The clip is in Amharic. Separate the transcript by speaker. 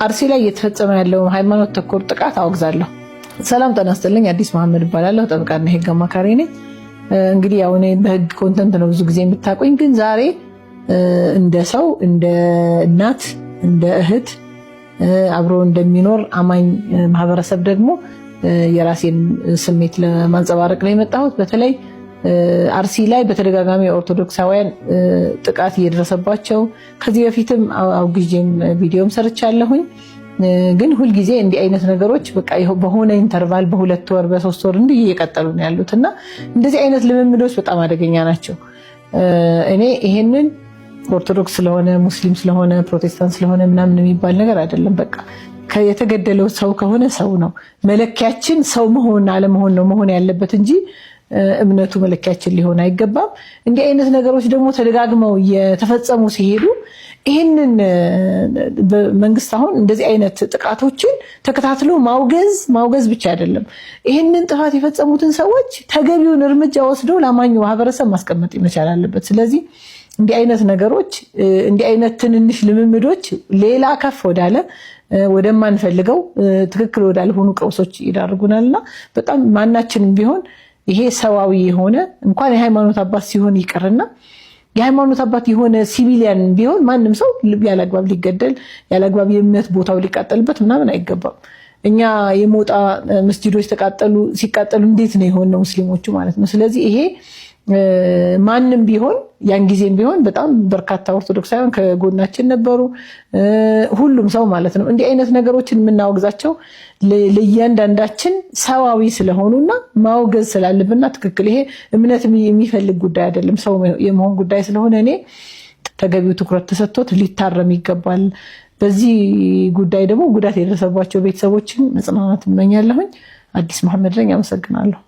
Speaker 1: አርሲ ላይ እየተፈጸመ ያለው ሃይማኖት ተኮር ጥቃት አወግዛለሁ። ሰላም ጤና ይስጥልኝ። አዲስ መሐመድ እባላለሁ። ጠበቃና የህግ አማካሪ ነኝ። እንግዲህ ያው እኔ በህግ ኮንተንት ነው ብዙ ጊዜ የምታቆኝ፣ ግን ዛሬ እንደ ሰው፣ እንደ እናት፣ እንደ እህት አብሮ እንደሚኖር አማኝ ማህበረሰብ ደግሞ የራሴን ስሜት ለማንጸባረቅ ነው የመጣሁት። በተለይ አርሲ ላይ በተደጋጋሚ ኦርቶዶክሳውያን ጥቃት እየደረሰባቸው ከዚህ በፊትም አውግዤም ቪዲዮም ሰርቻለሁኝ። ግን ሁል ጊዜ እንዲህ አይነት ነገሮች በቃ በሆነ ኢንተርቫል በ2 ወር በ3 ወር እንዲህ እየቀጠሉ ነው ያሉት እና እንደዚህ አይነት ልምምዶች በጣም አደገኛ ናቸው። እኔ ይሄንን ኦርቶዶክስ ስለሆነ ሙስሊም ስለሆነ ፕሮቴስታንት ስለሆነ ምናምን የሚባል ነገር አይደለም። በቃ የተገደለው ሰው ከሆነ ሰው ነው መለኪያችን። ሰው መሆን አለመሆን ነው መሆን ያለበት እንጂ እምነቱ መለኪያችን ሊሆን አይገባም። እንዲህ አይነት ነገሮች ደግሞ ተደጋግመው የተፈጸሙ ሲሄዱ ይህንን መንግስት አሁን እንደዚህ አይነት ጥቃቶችን ተከታትሎ ማውገዝ ብቻ አይደለም፣ ይህንን ጥፋት የፈጸሙትን ሰዎች ተገቢውን እርምጃ ወስዶ ለአማኙ ማህበረሰብ ማስቀመጥ ይመቻል አለበት። ስለዚህ እንዲህ አይነት ነገሮች፣ እንዲህ አይነት ትንንሽ ልምምዶች ሌላ ከፍ ወዳለ ወደማንፈልገው ትክክል ወዳልሆኑ ቀውሶች ይዳርጉናልና በጣም ማናችንም ቢሆን ይሄ ሰዋዊ የሆነ እንኳን የሃይማኖት አባት ሲሆን ይቀርና የሃይማኖት አባት የሆነ ሲቪሊያን ቢሆን ማንም ሰው ያለአግባብ ሊገደል ያለአግባብ የእምነት ቦታው ሊቃጠልበት ምናምን አይገባም። እኛ የሞጣ መስጂዶች ሲቃጠሉ እንዴት ነው የሆነው ሙስሊሞቹ ማለት ነው። ስለዚህ ይሄ ማንም ቢሆን ያን ጊዜም ቢሆን በጣም በርካታ ኦርቶዶክሳውያን ከጎናችን ነበሩ፣ ሁሉም ሰው ማለት ነው። እንዲህ አይነት ነገሮችን የምናወግዛቸው ለእያንዳንዳችን ሰዋዊ ስለሆኑና ማውገዝ ስላለብንና ትክክል ይሄ እምነት የሚፈልግ ጉዳይ አይደለም፣ ሰው የመሆን ጉዳይ ስለሆነ እኔ ተገቢው ትኩረት ተሰጥቶት ሊታረም ይገባል። በዚህ ጉዳይ ደግሞ ጉዳት የደረሰባቸው ቤተሰቦችን መጽናናት እመኛለሁኝ። አዲስ መሐመድ ነኝ። አመሰግናለሁ።